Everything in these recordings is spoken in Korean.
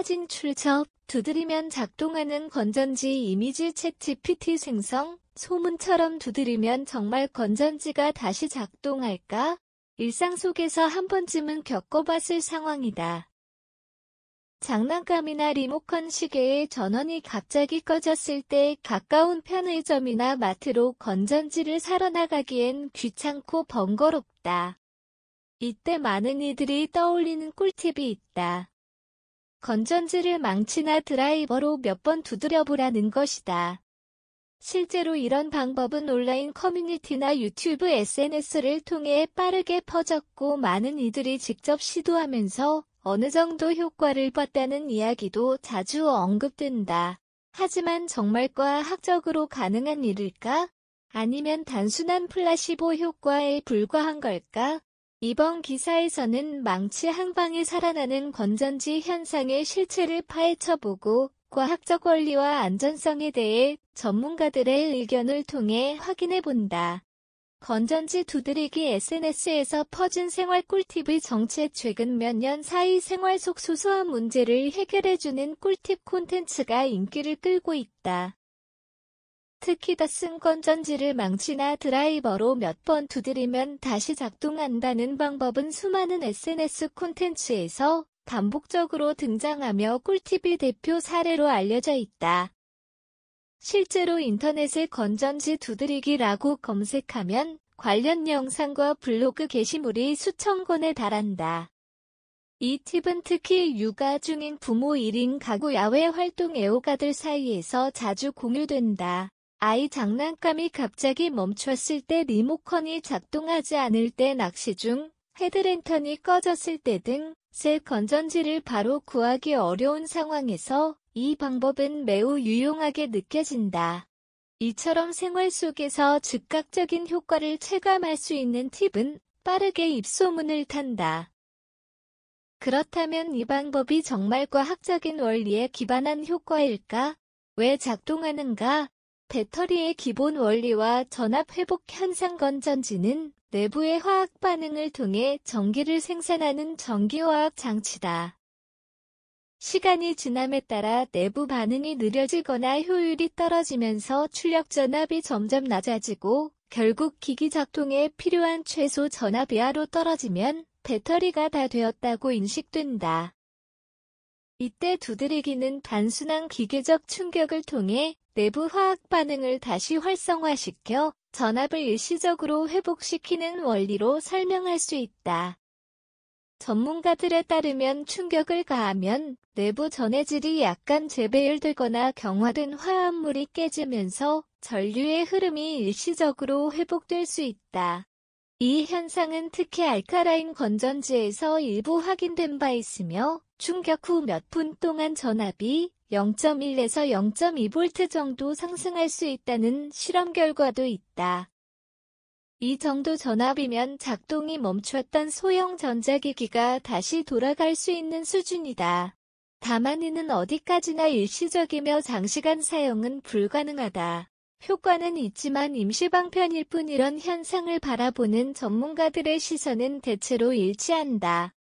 사진 출처, 두드리면 작동하는 건전지 이미지 챗GPT 생성, 소문처럼 두드리면 정말 건전지가 다시 작동할까? 일상 속에서 한 번쯤은 겪어봤을 상황이다. 장난감이나 리모컨 시계의 전원이 갑자기 꺼졌을 때 가까운 편의점이나 마트로 건전지를 사러 나가기엔 귀찮고 번거롭다. 이때 많은 이들이 떠올리는 꿀팁이 있다. 건전지를 망치나 드라이버로 몇 번 두드려보라는 것이다. 실제로 이런 방법은 온라인 커뮤니티나 유튜브 SNS를 통해 빠르게 퍼졌고 많은 이들이 직접 시도하면서 어느 정도 효과를 봤다는 이야기도 자주 언급된다. 하지만 정말 과학적으로 가능한 일일까? 아니면 단순한 플라시보 효과에 불과한 걸까? 이번 기사에서는 망치 한 방에 살아나는 건전지 현상의 실체를 파헤쳐보고 과학적 원리와 안전성에 대해 전문가들의 의견을 통해 확인해본다. 건전지 두드리기 SNS에서 퍼진 생활 꿀팁의 정체. 최근 몇 년 사이 생활 속 소소한 문제를 해결해주는 꿀팁 콘텐츠가 인기를 끌고 있다. 특히 다 쓴 건전지를 망치나 드라이버로 몇 번 두드리면 다시 작동한다는 방법은 수많은 SNS 콘텐츠에서 반복적으로 등장하며 꿀팁이 대표 사례로 알려져 있다. 실제로 인터넷에 건전지 두드리기라고 검색하면 관련 영상과 블로그 게시물이 수천 건에 달한다. 이 팁은 특히 육아 중인 부모 1인 가구 야외 활동 애호가들 사이에서 자주 공유된다. 아이 장난감이 갑자기 멈췄을 때, 리모컨이 작동하지 않을 때, 낚시 중 헤드랜턴이 꺼졌을 때 등 새 건전지를 바로 구하기 어려운 상황에서 이 방법은 매우 유용하게 느껴진다. 이처럼 생활 속에서 즉각적인 효과를 체감할 수 있는 팁은 빠르게 입소문을 탄다. 그렇다면 이 방법이 정말 과학적인 원리에 기반한 효과일까? 왜 작동하는가? 배터리의 기본 원리와 전압 회복 현상. 건전지는 내부의 화학 반응을 통해 전기를 생산하는 전기화학 장치다. 시간이 지남에 따라 내부 반응이 느려지거나 효율이 떨어지면서 출력 전압이 점점 낮아지고 결국 기기 작동에 필요한 최소 전압 이하로 떨어지면 배터리가 다 되었다고 인식된다. 이때 두드리기는 단순한 기계적 충격을 통해 내부 화학 반응을 다시 활성화시켜 전압을 일시적으로 회복시키는 원리로 설명할 수 있다. 전문가들에 따르면 충격을 가하면 내부 전해질이 약간 재배율되거나 경화된 화합물이 깨지면서 전류의 흐름이 일시적으로 회복될 수 있다. 이 현상은 특히 알카라인 건전지에서 일부 확인된 바 있으며 충격 후 몇 분 동안 전압이 0.1에서 0.2V 정도 상승할 수 있다는 실험 결과도 있다. 이 정도 전압이면 작동이 멈췄던 소형 전자기기가 다시 돌아갈 수 있는 수준이다. 다만 이는 어디까지나 일시적이며 장시간 사용은 불가능하다. 효과는 있지만 임시방편일 뿐. 이런 현상을 바라보는 전문가들의 시선은 대체로 일치한다.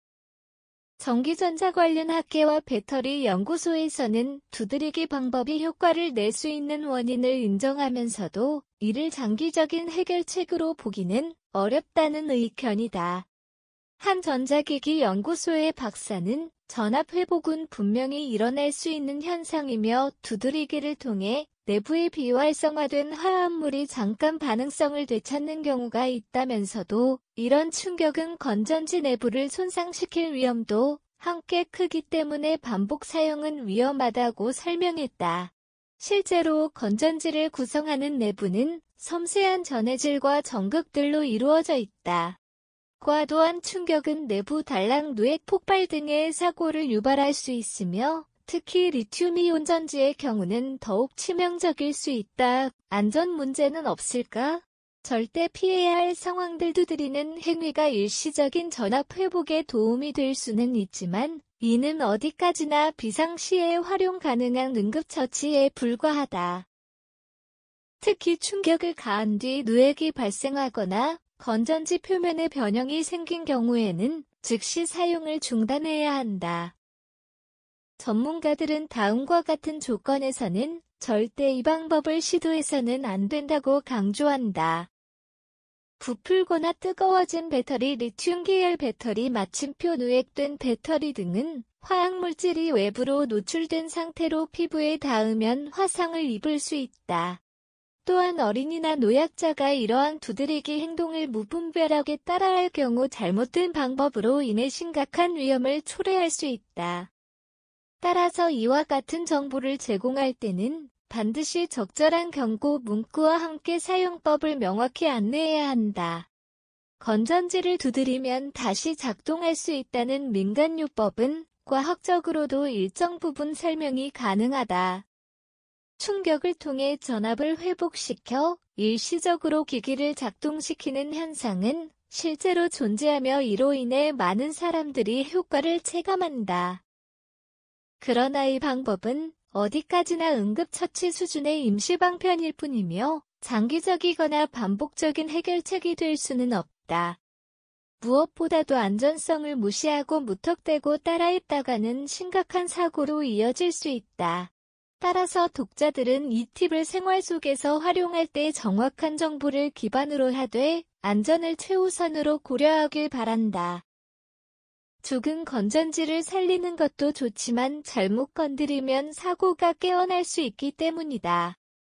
전기전자 관련 학회와 배터리 연구소에서는 두드리기 방법이 효과를 낼 수 있는 원인을 인정하면서도 이를 장기적인 해결책으로 보기는 어렵다는 의견이다. 한 전자기기 연구소의 박사는 전압 회복은 분명히 일어날 수 있는 현상이며 두드리기를 통해 내부의 비활성화된 화합물이 잠깐 반응성을 되찾는 경우가 있다면서도 이런 충격은 건전지 내부를 손상시킬 위험도 함께 크기 때문에 반복 사용은 위험하다고 설명했다. 실제로 건전지를 구성하는 내부는 섬세한 전해질과 전극들로 이루어져 있다. 과도한 충격은 내부 단락 누액 폭발 등의 사고를 유발할 수 있으며 특히 리튬이온 전지의 경우는 더욱 치명적일 수 있다. 안전 문제는 없을까? 절대 피해야 할 상황들. 두드리는 행위가 일시적인 전압 회복에 도움이 될 수는 있지만 이는 어디까지나 비상시에 활용 가능한 응급처치에 불과하다. 특히 충격을 가한 뒤 누액이 발생하거나 건전지 표면에 변형이 생긴 경우에는 즉시 사용을 중단해야 한다. 전문가들은 다음과 같은 조건에서는 절대 이 방법을 시도해서는 안 된다고 강조한다. 부풀거나 뜨거워진 배터리, 리튬 계열 배터리, 마침표 누액된 배터리 등은 화학물질이 외부로 노출된 상태로 피부에 닿으면 화상을 입을 수 있다. 또한 어린이나 노약자가 이러한 두드리기 행동을 무분별하게 따라할 경우 잘못된 방법으로 인해 심각한 위험을 초래할 수 있다. 따라서 이와 같은 정보를 제공할 때는 반드시 적절한 경고 문구와 함께 사용법을 명확히 안내해야 한다. 건전지를 두드리면 다시 작동할 수 있다는 민간요법은 과학적으로도 일정 부분 설명이 가능하다. 충격을 통해 전압을 회복시켜 일시적으로 기기를 작동시키는 현상은 실제로 존재하며 이로 인해 많은 사람들이 효과를 체감한다. 그러나 이 방법은 어디까지나 응급처치 수준의 임시방편일 뿐이며 장기적이거나 반복적인 해결책이 될 수는 없다. 무엇보다도 안전성을 무시하고 무턱대고 따라했다가는 심각한 사고로 이어질 수 있다. 따라서 독자들은 이 팁을 생활 속에서 활용할 때 정확한 정보를 기반으로 하되 안전을 최우선으로 고려하길 바란다. 죽은 건전지를 살리는 것도 좋지만 잘못 건드리면 사고가 깨어날 수 있기 때문이다.